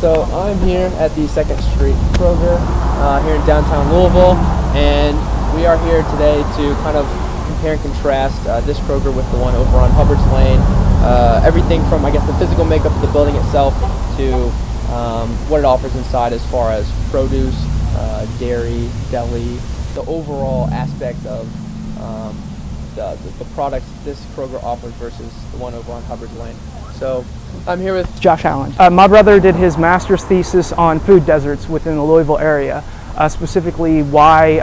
So I'm here at the 2nd Street Kroger here in downtown Louisville, and we are here today to kind of compare and contrast this Kroger with the one over on Hubbard's Lane. Everything from, I guess, the physical makeup of the building itself to what it offers inside as far as produce, dairy, deli, the overall aspect of the products this Kroger offers versus the one over on Hubbard's Lane. So I'm here with Josh Allen. My brother did his master's thesis on food deserts within the Louisville area, specifically why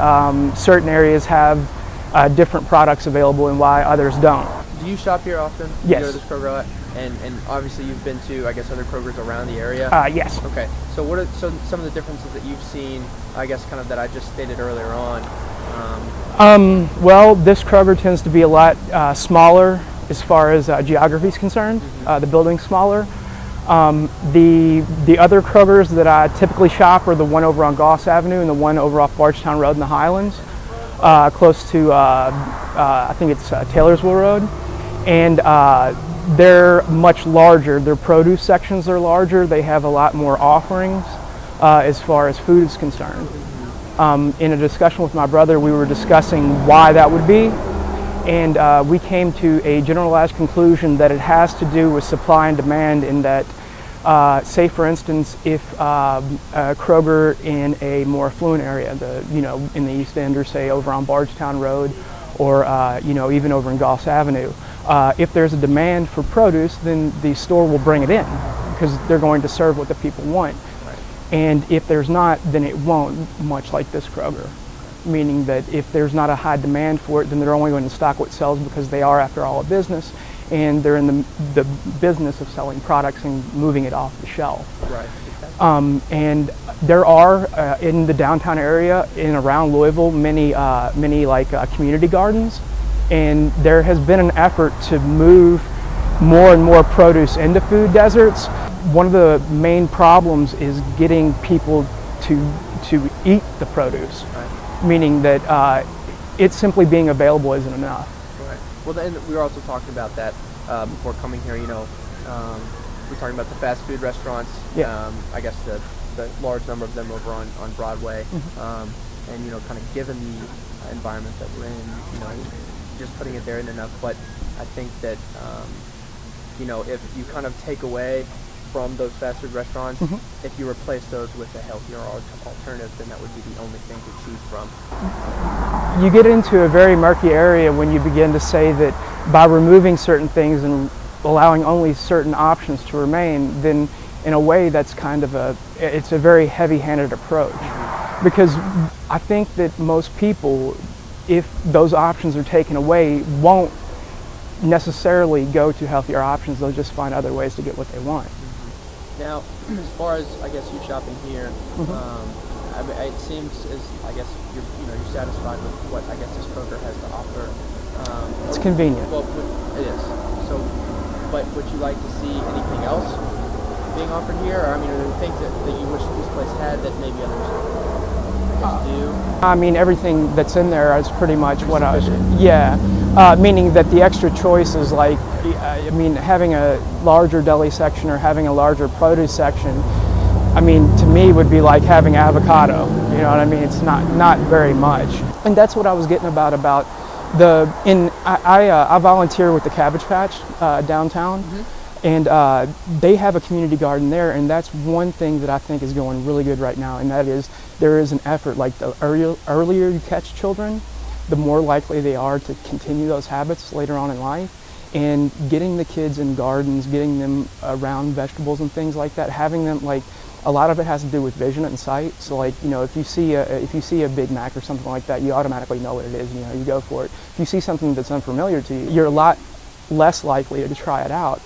certain areas have different products available and why others don't. Do you shop here often? Yes. You go to this Kroger a lot? And obviously you've been to, I guess, other Krogers around the area? Yes. Okay. So what are some of the differences that you've seen, I guess, kind of that I just stated earlier on? Well, this Kroger tends to be a lot smaller as far as geography is concerned. The building's smaller. The other Krogers that I typically shop are the one over on Goss Avenue and the one over off Bardstown Road in the Highlands, close to, I think it's Taylorsville Road. And they're much larger. Their produce sections are larger. They have a lot more offerings as far as food is concerned. In a discussion with my brother, we were discussing why that would be, and we came to a generalized conclusion that it has to do with supply and demand, in that, say for instance, if Kroger in a more affluent area, in the East End, or say over on Bardstown Road, or even over in Goss Avenue, if there's a demand for produce, then the store will bring it in because they're going to serve what the people want. And if there's not, then it won't, much like this Kroger. Meaning that if there's not a high demand for it, then they're only going to stock what sells, because they are, after all, a business, and they're in the business of selling products and moving it off the shelf. Right. And there are, in the downtown area and around Louisville, many community gardens, and there has been an effort to move more and more produce into food deserts. One of the main problems is getting people to eat the produce, right. Meaning that it simply being available isn't enough. Right. Well, then we were also talking about that before coming here. We're talking about the fast food restaurants. Yeah. I guess the large number of them over on Broadway, and kind of given the environment that we're in, just putting it there isn't enough. But I think that if you kind of take away from those fast food restaurants, if you replace those with a healthier alternative, then that would be the only thing to choose from. You get into a very murky area when you begin to say that by removing certain things and allowing only certain options to remain, then in a way that's kind of it's a very heavy-handed approach. Because I think that most people, if those options are taken away, won't necessarily go to healthier options. They'll just find other ways to get what they want. Now, as far as, I guess, you shopping here, it seems as, I guess, you're satisfied with what, I guess, this Kroger has to offer. It's convenient. Well, it is. So, but would you like to see anything else being offered here? Or, are there things that you wish this place had that maybe others, I guess, do? I mean, everything that's in there is pretty much what I was. Yeah. Meaning that the extra choice is like, having a larger deli section or having a larger produce section, to me would be like having avocado. You know what I mean? It's not very much. And that's what I was getting about I volunteer with the Cabbage Patch downtown, and they have a community garden there, and that's one thing that I think is going really good right now, and that is there is an effort, like the earlier you catch children, the more likely they are to continue those habits later on in life. And getting the kids in gardens, getting them around vegetables and things like that, having them, a lot of it has to do with vision and sight. So if you see a Big Mac or something like that, you automatically know what it is, you go for it. If you see something that's unfamiliar to you, you're a lot less likely to try it out.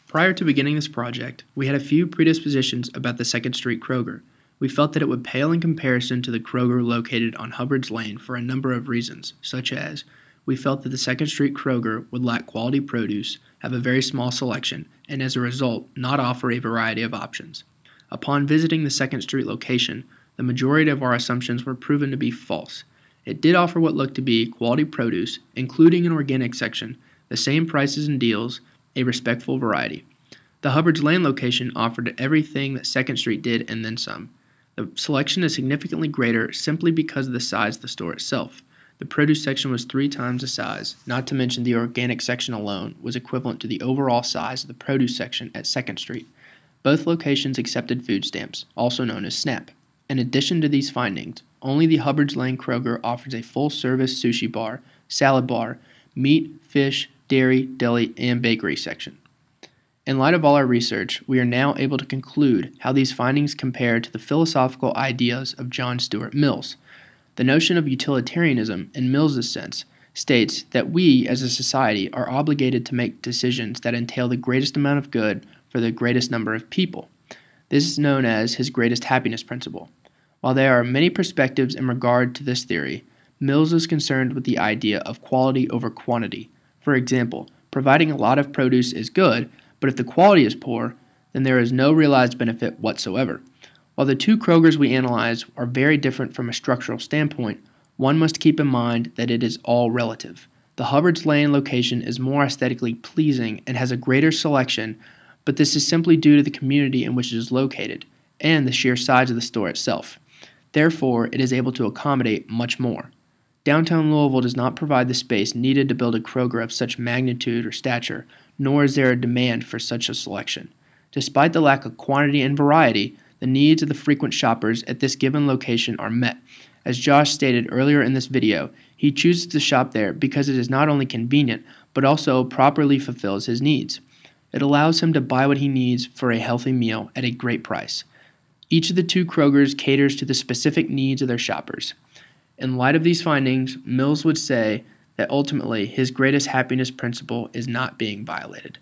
Prior to beginning this project, we had a few predispositions about the 2nd Street Kroger. We felt that it would pale in comparison to the Kroger located on Hubbard's Lane for a number of reasons, such as we felt that the 2nd Street Kroger would lack quality produce, have a very small selection, and as a result, not offer a variety of options. Upon visiting the 2nd Street location, the majority of our assumptions were proven to be false. It did offer what looked to be quality produce, including an organic section, the same prices and deals, a respectful variety. The Hubbard's Lane location offered everything that 2nd Street did and then some. The selection is significantly greater simply because of the size of the store itself. The produce section was 3 times the size, not to mention the organic section alone was equivalent to the overall size of the produce section at 2nd Street. Both locations accepted food stamps, also known as SNAP. In addition to these findings, only the Hubbard's Lane Kroger offers a full-service sushi bar, salad bar, meat, fish, dairy, deli, and bakery section. In light of all our research, we are now able to conclude how these findings compare to the philosophical ideas of John Stuart Mills. The notion of utilitarianism, in Mill's sense, states that we, as a society, are obligated to make decisions that entail the greatest amount of good for the greatest number of people. This is known as his greatest happiness principle. While there are many perspectives in regard to this theory, Mills is concerned with the idea of quality over quantity. For example, providing a lot of produce is good, but if the quality is poor, then there is no realized benefit whatsoever. While the 2 Krogers we analyze are very different from a structural standpoint, one must keep in mind that it is all relative. The Hubbard's Lane location is more aesthetically pleasing and has a greater selection, but this is simply due to the community in which it is located, and the sheer size of the store itself. Therefore, it is able to accommodate much more. Downtown Louisville does not provide the space needed to build a Kroger of such magnitude or stature, nor is there a demand for such a selection. Despite the lack of quantity and variety, the needs of the frequent shoppers at this given location are met. As Josh stated earlier in this video, he chooses to shop there because it is not only convenient, but also properly fulfills his needs. It allows him to buy what he needs for a healthy meal at a great price. Each of the 2 Krogers caters to the specific needs of their shoppers. In light of these findings, Mills would say that ultimately his greatest happiness principle is not being violated.